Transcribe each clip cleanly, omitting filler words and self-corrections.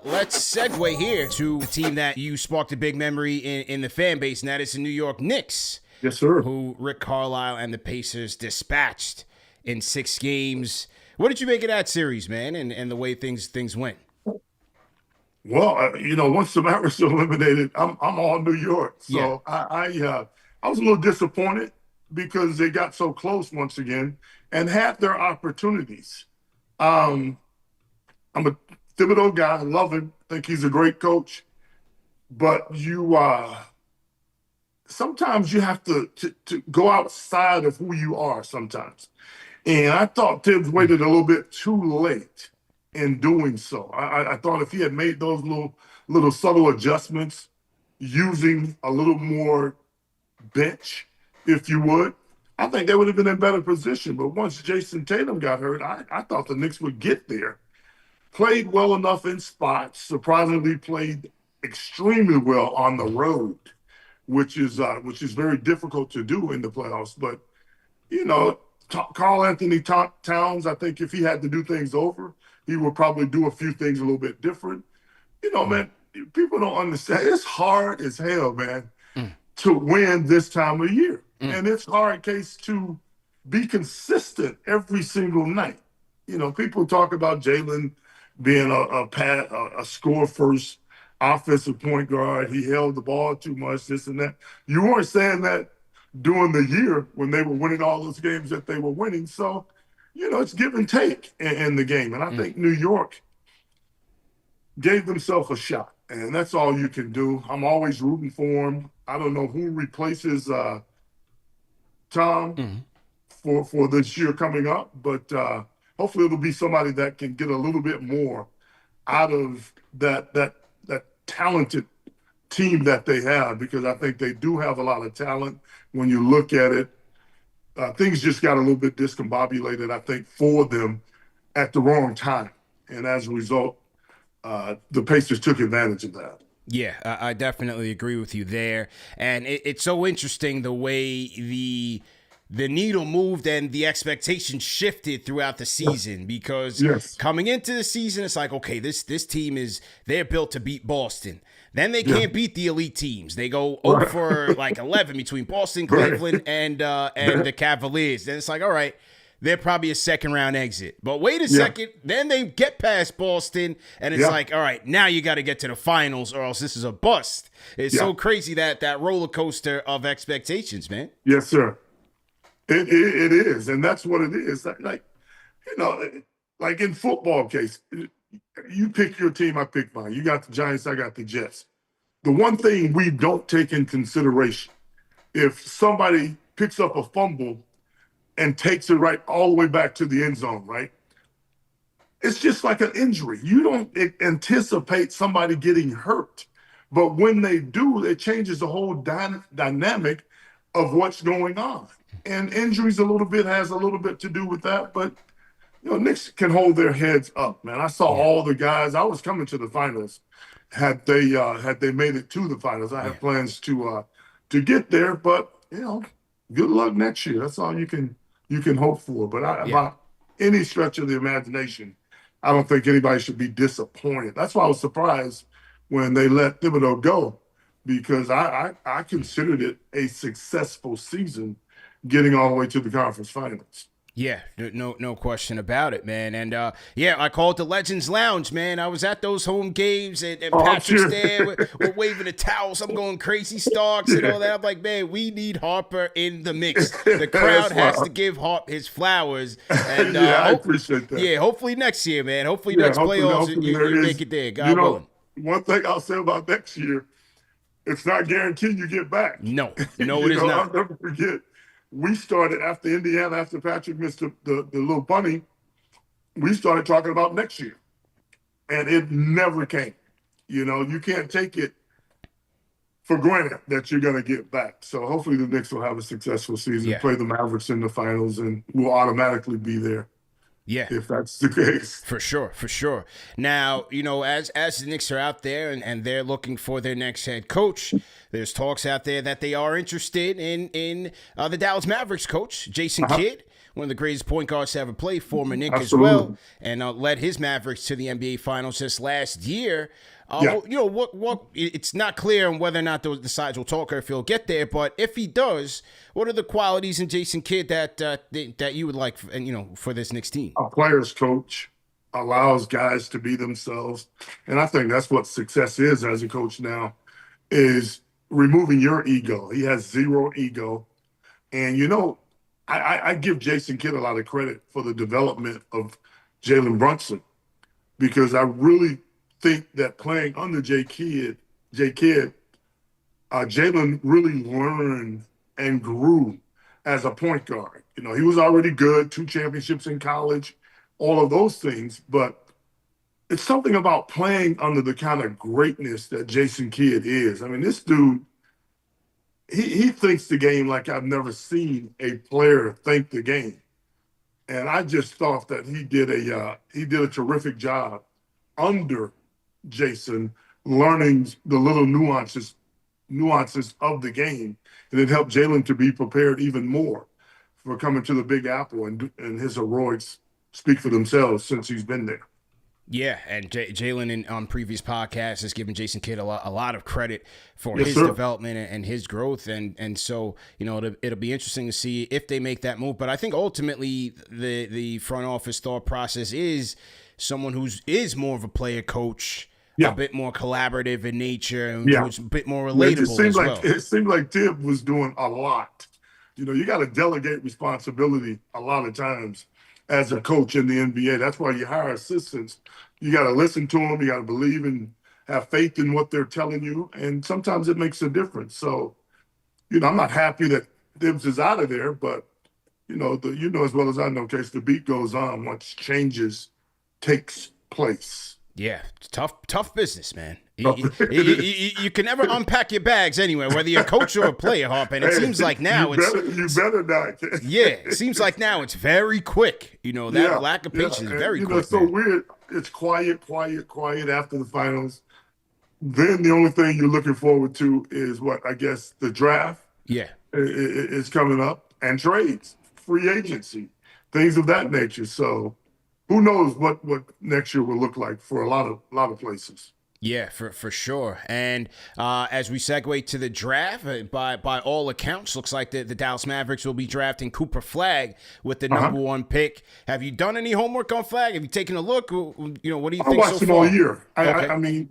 let's segue here to a team that you sparked a big memory in the fan base, and that is the New York Knicks. Yes, sir. Who Rick Carlisle and the Pacers dispatched in 6 games. What did you make of that series, man, and the way things went? Well, once the Mavericks are eliminated, I'm all New York. So Yeah. I was a little disappointed because they got so close once again and had their opportunities. I'm a Thibodeau guy. I love him. Think he's a great coach. But sometimes you have to go outside of who you are sometimes. And I thought Tibbs waited a little bit too late in doing so. I thought if he had made those little subtle adjustments, using a little more bench, if you would, I think they would have been in a better position. But once Jason Tatum got hurt, I thought the Knicks would get there. Played well enough in spots, surprisingly played extremely well on the road, which is very difficult to do in the playoffs. But, Karl Anthony Towns, I think if he had to do things over, he would probably do a few things a little bit different. Man, people don't understand. It's hard as hell, man, to win this time of year. And it's hard case to be consistent every single night. People talk about Jaylen being a score-first offensive point guard. He held the ball too much, this and that. You weren't saying that during the year when they were winning all those games that they were winning. So, it's give and take in the game. And I think New York gave themselves a shot. And that's all you can do. I'm always rooting for them. I don't know who replaces Tom for this year coming up, but hopefully it'll be somebody that can get a little bit more out of that talented team that they have, because I think they do have a lot of talent when you look at it. Things just got a little bit discombobulated, I think, for them at the wrong time. And as a result, the Pacers took advantage of that. Yeah, I definitely agree with you there. And it's so interesting the way the needle moved and the expectation shifted throughout the season, because coming into the season, it's like, okay, this team they're built to beat Boston. Then they can't beat the elite teams. They go 0 for like 11 between Boston, Cleveland, and the Cavaliers. Then it's like, all right, they're probably a second-round exit. But wait a second. Then they get past Boston, and it's like, all right, now you got to get to the finals or else this is a bust. It's so crazy that roller coaster of expectations, man. Yes, sir. It is, and that's what it is. Like in football case, you pick your team, I pick mine. You got the Giants, I got the Jets. The one thing we don't take in consideration, if somebody picks up a fumble and takes it right all the way back to the end zone, right? It's just like an injury. You don't anticipate somebody getting hurt. But when they do, it changes the whole dynamic of what's going on. And injuries has a little bit to do with that. But, Knicks can hold their heads up, man. I saw all the guys. I was coming to the finals. Had they made it to the finals, I had plans to get there. But, good luck next year. That's all you can hope for. But by any stretch of the imagination, I don't think anybody should be disappointed. That's why I was surprised when they let Thibodeau go, because I considered it a successful season, getting all the way to the conference finals. Yeah, no question about it, man. And I call it the Legends Lounge, man. I was at those home games, and Patrick's there. We're waving the towels. I'm going crazy Starks and all that. I'm like, man, we need Harper in the mix. The crowd has to give Harp his flowers. And I appreciate that. Yeah, hopefully next year, man. Hopefully next playoffs you make it there. God willing. One thing I'll say about next year, it's not guaranteed you get back. No, it is not. I'll never forget. We started after Indiana, after Patrick missed the little bunny, we started talking about next year. And it never came. You can't take it for granted that you're going to get back. So hopefully the Knicks will have a successful season, play the Mavericks in the finals, and we'll automatically be there. Yeah, if that's the case. For sure. Now, as the Knicks are out there and they're looking for their next head coach, there's talks out there that they are interested in the Dallas Mavericks coach, Jason Kidd. one of the greatest point guards to ever play, former Knick as Absolutely. well, and led his Mavericks to the NBA Finals just last year. Yeah. You know what? It's not clear on whether or not the sides will talk or if he'll get there. But if he does, what are the qualities in Jason Kidd that you would like, and for this Knicks team? A player's coach allows guys to be themselves, and I think that's what success is as a coach now, is removing your ego. He has zero ego, and I give Jason Kidd a lot of credit for the development of Jaylen Brunson, because I really think that playing under J. Kidd, Jaylen really learned and grew as a point guard. He was already good, 2 championships in college, all of those things. But it's something about playing under the kind of greatness that Jason Kidd is. I mean, this dude, he thinks the game like I've never seen a player think the game. And I just thought that he did a terrific job under Jason, learning the little nuances of the game, and it helped Jaylen to be prepared even more for coming to the Big Apple, and his heroics speak for themselves since he's been there. Yeah, and Jaylen on previous podcasts has given Jason Kidd a lot of credit for his sir. development and his growth, and so it'll be interesting to see if they make that move. But I think ultimately the front office thought process is someone is more of a player coach, a bit more collaborative in nature, and who's a bit more relatable as well. It seemed like Tibbs was doing a lot. You got to delegate responsibility a lot of times as a coach in the NBA. That's why you hire assistants. You got to listen to them. You got to believe and have faith in what they're telling you. And sometimes it makes a difference. So, I'm not happy that Tibbs is out of there, but, as well as I know, Case, the beat goes on once changes takes place. Yeah, it's tough business, man. You can never unpack your bags anywhere, whether you're a coach or a player, Harper. And it seems like now you better not. Yeah, it seems like now it's very quick. That lack of patience is very quick. It's so weird. It's quiet after the finals. Then the only thing you're looking forward to is the draft. Yeah, is coming up, and trades, free agency, things of that nature. So who knows what next year will look like for a lot of places. Yeah, for sure. And as we segue to the draft, by all accounts, looks like the Dallas Mavericks will be drafting Cooper Flagg with the number 1 pick. Have you done any homework on Flagg? Have you taken a look? What do you think so far? I watched him all year. Okay. I mean,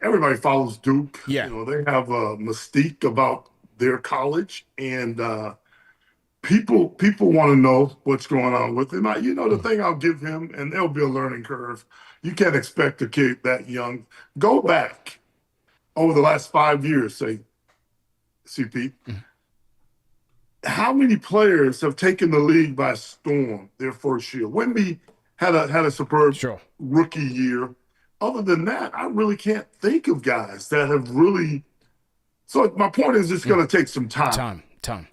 everybody follows Duke. Yeah. They have a mystique about their college, and people want to know what's going on with him. The thing I'll give him, and there'll be a learning curve. You can't expect a kid that young. Go back over the last 5 years, say, CP. How many players have taken the league by storm their first year? Wemby had a superb rookie year. Other than that, I really can't think of guys that have really. So my point is, it's going to take some time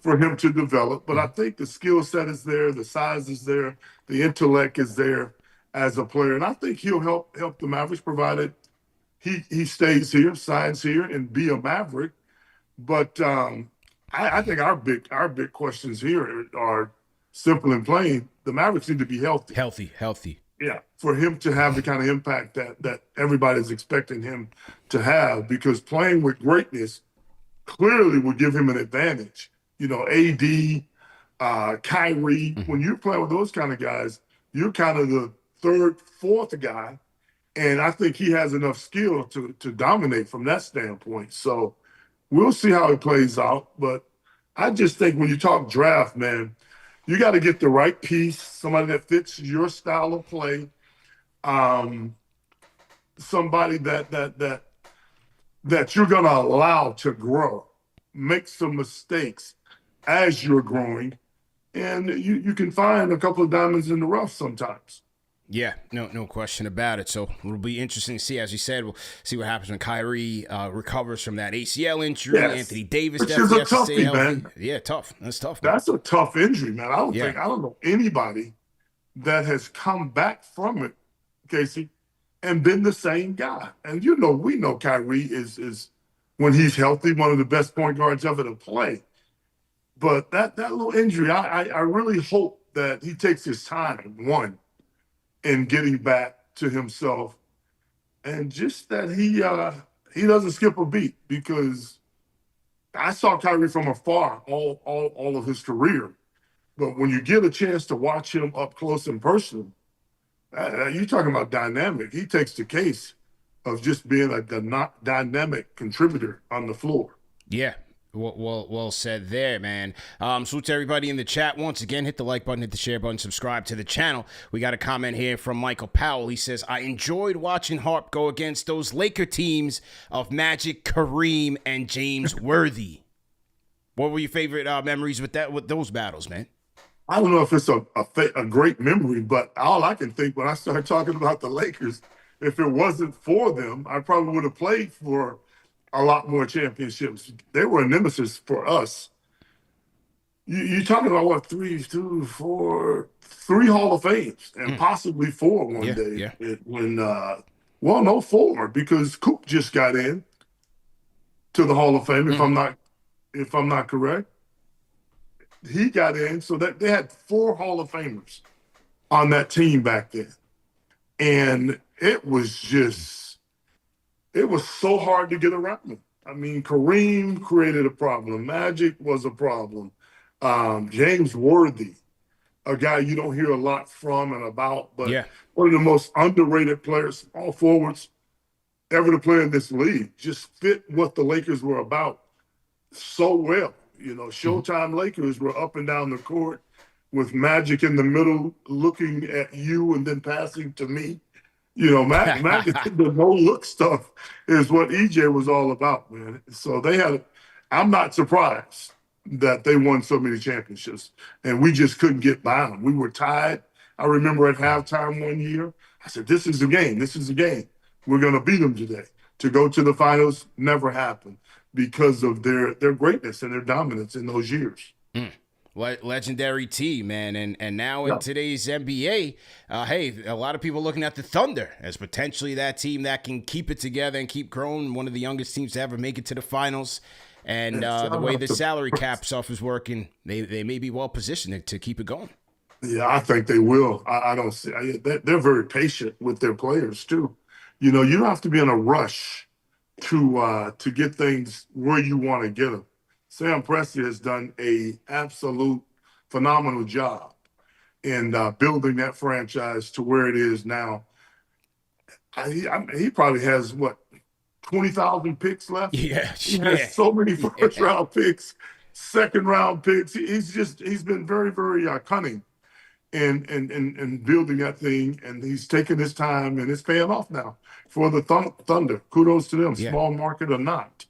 for him to develop. But I think the skill set is there, the size is there, the intellect is there as a player, and I think he'll help the Mavericks, provided he stays here, signs here, and be a Maverick. But I think our big questions here are simple and plain. The Mavericks need to be healthy. Healthy. Yeah, for him to have the kind of impact that everybody's expecting him to have, because playing with greatness clearly will give him an advantage. AD, Kyrie, when you're playing with those kind of guys, you're kind of the third, fourth guy, and I think he has enough skill to dominate from that standpoint. So we'll see how it plays out. But I just think when you talk draft, man, you got to get the right piece, somebody that fits your style of play, somebody that you're going to allow to grow, make some mistakes as you're growing, and you can find a couple of diamonds in the rough sometimes. Yeah, no question about it. So it'll be interesting to see. As you said, we'll see what happens when Kyrie recovers from that ACL injury. Yes. Anthony Davis Which is a toughie, man. Yeah, tough. That's tough. Man. That's a tough injury, man. I don't know anybody that has come back from it, Casey, and been the same guy. And we know Kyrie is when he's healthy, one of the best point guards ever to play. But that little injury, I really hope that he takes his time, one, in getting back to himself, and just that he doesn't skip a beat, because I saw Kyrie from afar all of his career. But when you get a chance to watch him up close and personal, you're talking about dynamic. He takes the case of just being a dynamic contributor on the floor. Yeah. Well said there, man. Salute to everybody in the chat. Once again, hit the like button, hit the share button, subscribe to the channel. We got a comment here from Michael Powell. He says, I enjoyed watching Harp go against those Laker teams of Magic, Kareem, and James Worthy. What were your favorite memories with those battles, man? I don't know if it's a great memory, but all I can think when I start talking about the Lakers, if it wasn't for them, I probably would have played for a lot more championships. They were a nemesis for us. You're talking about what, three Hall of Fames, and possibly four one day. Yeah. Well, no, four, because Coop just got in to the Hall of Fame. If I'm not correct, he got in, so that they had four Hall of Famers on that team back then, and it was so hard to get around them. I mean, Kareem created a problem. Magic was a problem. James Worthy, a guy you don't hear a lot from and about, but one of the most underrated players, all forwards, ever to play in this league. Just fit what the Lakers were about so well. Showtime Lakers were up and down the court with Magic in the middle, looking at you and then passing to me. Magic, the no-look stuff is what EJ was all about, man. So I'm not surprised that they won so many championships, and we just couldn't get by them. We were tied. I remember at halftime one year, I said, this is the game. This is the game. We're going to beat them today. To go to the finals never happened because of their greatness and their dominance in those years. Legendary team, man. And now in today's NBA, hey, a lot of people looking at the Thunder as potentially that team that can keep it together and keep growing. One of the youngest teams to ever make it to the finals. And the way the salary cap stuff is working, they may be well positioned to keep it going. Yeah, I think they will. I don't see. They're very patient with their players too. You don't have to be in a rush to get things where you want to get them. Sam Presti has done a absolute phenomenal job in building that franchise to where it is now. He probably has 20,000 picks left. Yeah, he has so many first-round picks, second-round picks. He's been very, very cunning in building that thing, and he's taken his time, and it's paying off now for the Thunder. Kudos to them, small market or not.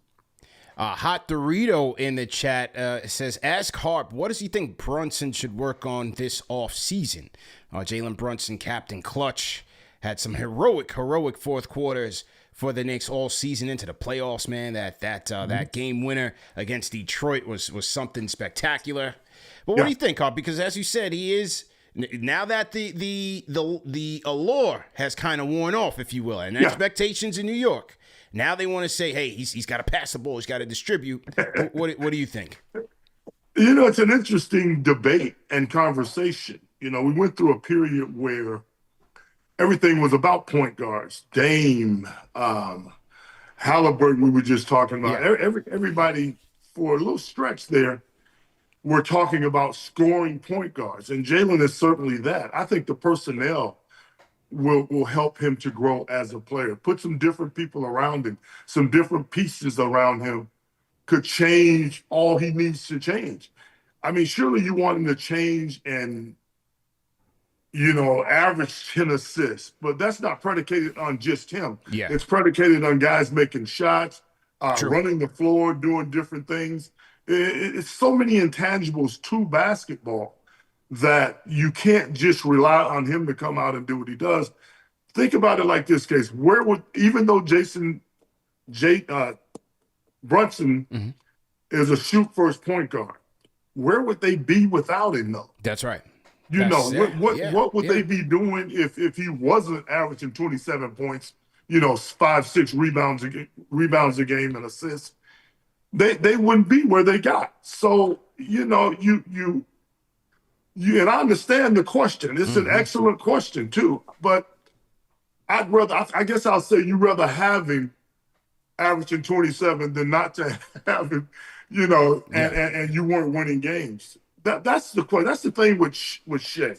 Hot Dorito in the chat says, ask Harp, what does he think Brunson should work on this offseason? Jaylen Brunson, Captain Clutch, had some heroic fourth quarters for the Knicks all season into the playoffs, man. That game winner against Detroit was something spectacular. But what do you think, Harp? Because as you said, he is, now that the allure has kind of worn off, if you will, and expectations in New York, now they want to say, hey, he's got to pass the ball, he's got to distribute. What do you think? It's an interesting debate and conversation. We went through a period where everything was about point guards. Dame, Halliburton, we were just talking about. Everybody, for a little stretch there, we're talking about scoring point guards. And Jaylen is certainly that. I think the personnel will help him to grow as a player. Put some different people around him, some different pieces around him could change all he needs to change. I mean, surely you want him to change and, average 10 assists, but that's not predicated on just him. Yeah. It's predicated on guys making shots, running the floor, doing different things. It's so many intangibles to basketball that you can't just rely on him to come out and do what he does. Think about it like this case. Even though Brunson is a shoot-first point guard, where would they be without him, though? That's right. What would they be doing if he wasn't averaging 27 points, 5-6 rebounds a game and assists? They wouldn't be where they got. So, you Yeah, and I understand the question. It's an excellent question too. But I guess I'll say you rather have him averaging 27 than not to have him, and you weren't winning games. That's the question. That's the thing with Shea.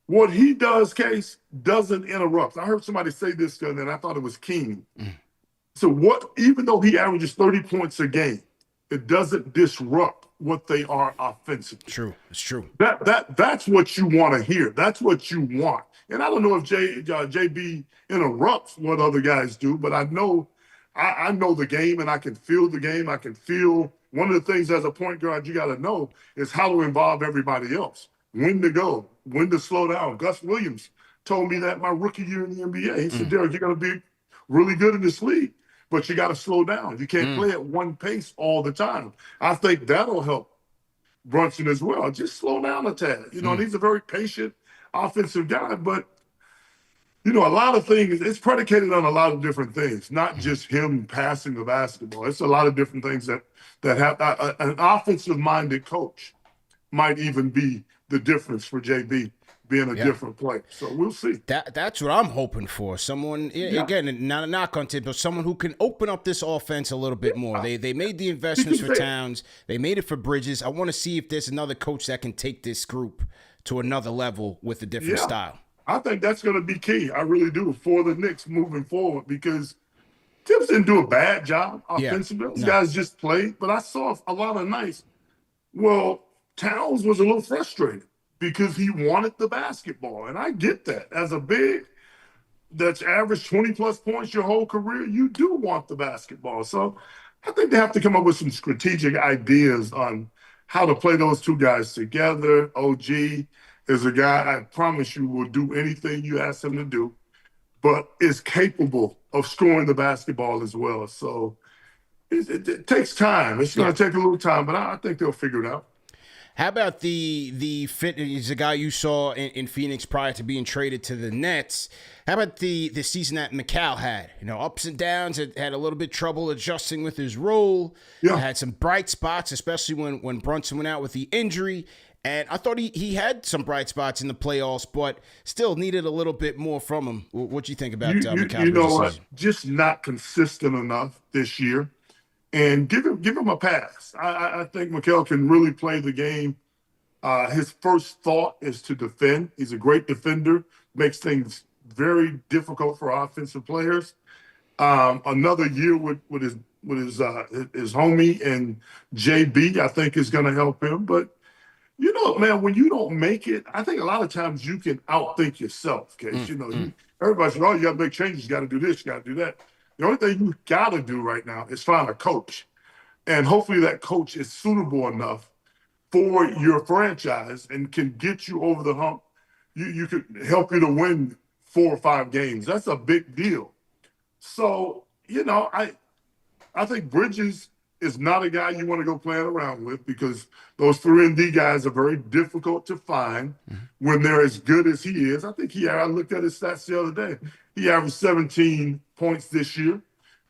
What he does, Case, doesn't interrupt. I heard somebody say this, and I thought it was King. So even though he averages 30 points a game, it doesn't disrupt what they are offensively. True. It's true. That's what you want to hear. That's what you want. And I don't know if JB interrupts what other guys do, but I know the game and I can feel the game. I can feel one of the things as a point guard you got to know is how to involve everybody else. When to go, when to slow down. Gus Williams told me that my rookie year in the NBA. He said, Derek, you're going to be really good in this league, but you got to slow down. You can't play at one pace all the time. I think that'll help Brunson as well. Just slow down a tad. And he's a very patient offensive guy, but a lot of things, it's predicated on a lot of different things, not just him passing the basketball. It's a lot of different things that have an offensive-minded coach might even be the difference for JB being a different player. So we'll see. That's what I'm hoping for. Someone, again, not a knock on Tibbs, but someone who can open up this offense a little bit more. They made the investments for Towns. They made it for Bridges. I want to see if there's another coach that can take this group to another level with a different style. I think that's going to be key. I really do for the Knicks moving forward because Tibbs didn't do a bad job offensively. Those guys just played, but I saw a lot of nights. Well, Towns was a little frustrated because he wanted the basketball. And I get that. As a big that's averaged 20-plus points your whole career, you do want the basketball. So I think they have to come up with some strategic ideas on how to play those two guys together. OG is a guy I promise you will do anything you ask him to do, but is capable of scoring the basketball as well. So it takes time. It's going to take a little time, but I think they'll figure it out. How about the fit? He's a guy you saw in Phoenix prior to being traded to the Nets. How about the season that McCall had? Ups and downs. Had a little bit trouble adjusting with his role. Had some bright spots, especially when Brunson went out with the injury. And I thought he had some bright spots in the playoffs, but still needed a little bit more from him. What do you think about McCall? You know what? Just not consistent enough this year. And give him a pass. I think McCall can really play the game. His first thought is to defend. He's a great defender, makes things very difficult for offensive players. Another year with his homie and JB, I think is going to help him. But man, when you don't make it, I think a lot of times you can outthink yourself. Case everybody says, "Oh, you got to make changes. You got to do this. You got to do that." The only thing you got to do right now is find a coach. And hopefully that coach is suitable enough for your franchise and can get you over the hump. You could help you to win 4 or 5 games. That's a big deal. So, I think Bridges is not a guy you want to go playing around with because those 3-and-D guys are very difficult to find when they're as good as he is. I think I looked at his stats the other day. He averaged 17 points this year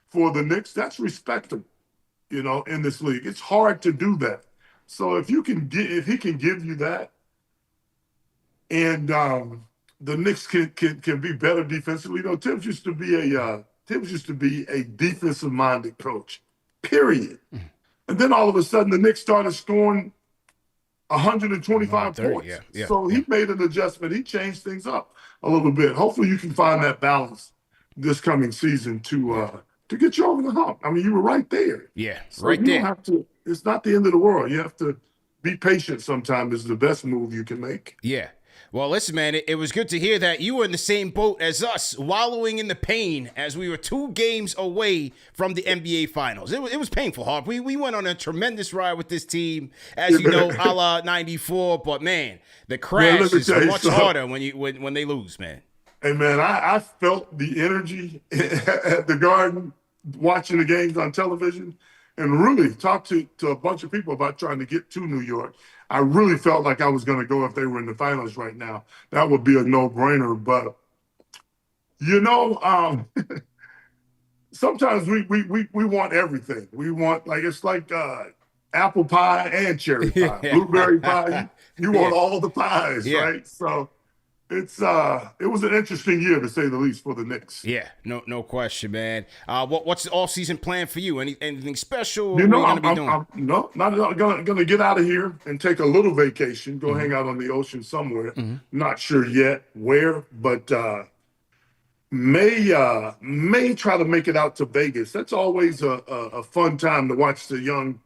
for the Knicks. That's respectable, in this league. It's hard to do that. So if he can give you that, and the Knicks can be better defensively. Tibbs used to be a defensive-minded coach. Period. And then all of a sudden, the Knicks started scoring 125 points. So he made an adjustment. He changed things up a little bit. Hopefully, you can find that balance this coming season to get you over the hump. I mean, you were right there. Yeah, so right there. Don't have to. It's not the end of the world. You have to be patient. Sometimes is the best move you can make. Yeah. Well, listen, man, it was good to hear that you were in the same boat as us, wallowing in the pain as we were 2 games away from the NBA Finals. It was painful, Harp. We went on a tremendous ride with this team, as you know, a la 94. But, man, the crash is much harder when they lose, man. Hey, man, I felt the energy at the Garden watching the games on television and really talked to a bunch of people about trying to get to New York. I really felt like I was going to go if they were in the finals right now. That would be a no-brainer. But, sometimes we want everything. We want, it's like apple pie and cherry pie, blueberry pie. You want all the pies, right? So it was an interesting year to say the least for the Knicks. Yeah, no question, man. What's the all-season plan for you? Anything special? You know, what are you gonna be doing? No, not at all. Gonna get out of here and take a little vacation. Go hang out on the ocean somewhere. Not sure yet where, but may try to make it out to Vegas. That's always a fun time to watch the young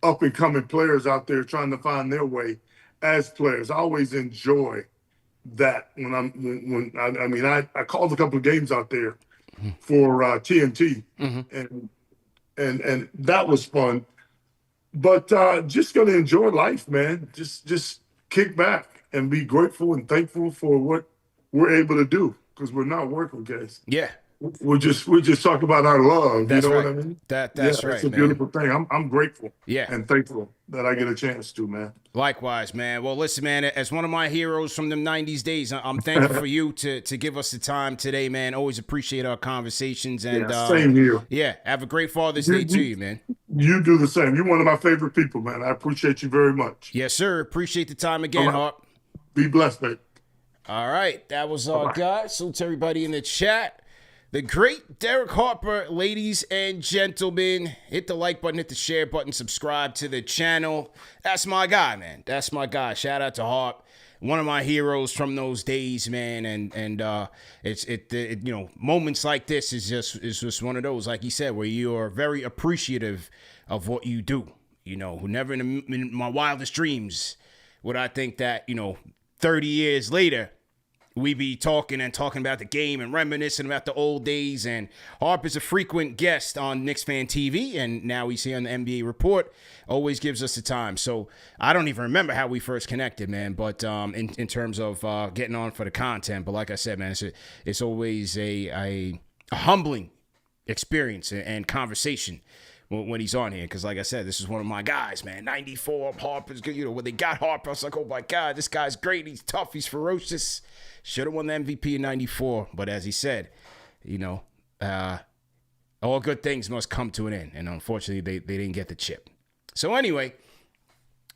up and coming players out there trying to find their way as players. I always enjoy that when I called a couple of games out there for TNT and that was fun. But just gonna enjoy life, man. Just kick back and be grateful and thankful for what we're able to do, because we're not working, guys. Yeah. We're just talking about our love. That's you know right. what I mean? That's right. It's a beautiful thing. I'm grateful. Yeah. And thankful that I get a chance to, man. Likewise, man. Well, listen, man, as one of my heroes from the 90s days, I'm thankful for you to give us the time today, man. Always appreciate our conversations. And same here. Yeah, have a great Father's Day to you, man. You do the same. You're one of my favorite people, man. I appreciate you very much. Yes, sir. Appreciate the time again, Harp. Be blessed, babe. All right. That was our guy. Salute to everybody in the chat. The great Derek Harper, ladies and gentlemen. Hit the like button, hit the share button, subscribe to the channel. That's my guy, man. That's my guy. Shout out to Harp, one of my heroes from those days, man. And you know, moments like this is just one of those, like he said, where you are very appreciative of what you do. You know, who never in my wildest dreams would I think that, you know, 30 years later, we be talking about the game and reminiscing about the old days. And Harper's a frequent guest on KnicksFanTV, and now he's here on the NBA Report. Always gives us the time. So I don't even remember how we first connected, man. But in terms of getting on for the content, but like I said, man, it's always a humbling experience and conversation when he's on here, because like I said, this is one of my guys, man. 94 Harper's good. You know, when they got Harper, I was like, oh my God, this guy's great. He's tough. He's ferocious. Should have won the MVP in 94. But as he said, you know, all good things must come to an end. And unfortunately, they didn't get the chip. So anyway,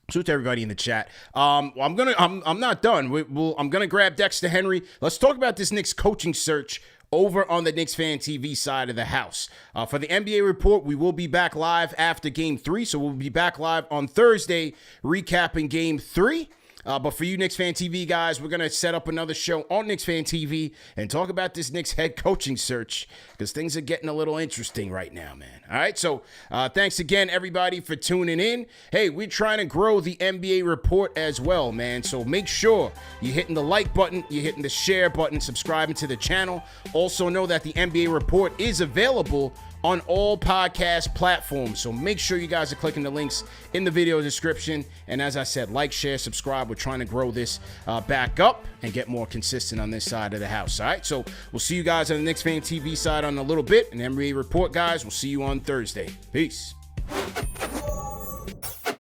salute to everybody in the chat. I'm not done. I'm gonna grab Dexter Henry. Let's talk about this Knicks coaching search over on the Knicks Fan TV side of the house. For the NBA Report, we will be back live after Game 3, so we'll be back live on Thursday recapping Game 3. But for you Knicks Fan TV guys, we're going to set up another show on Knicks Fan TV and talk about this Knicks head coaching search, because things are getting a little interesting right now, man. All right, so thanks again, everybody, for tuning in. Hey, we're trying to grow the NBA Report as well, man. So make sure you're hitting the like button, you're hitting the share button, subscribing to the channel. Also know that the NBA Report is available on all podcast platforms. So make sure you guys are clicking the links in the video description. And as I said, like, share, subscribe. We're trying to grow this back up and get more consistent on this side of the house. All right, so we'll see you guys on the Knicks Fan TV side on a little bit. And NBA Report, guys, we'll see you on Thursday. Peace.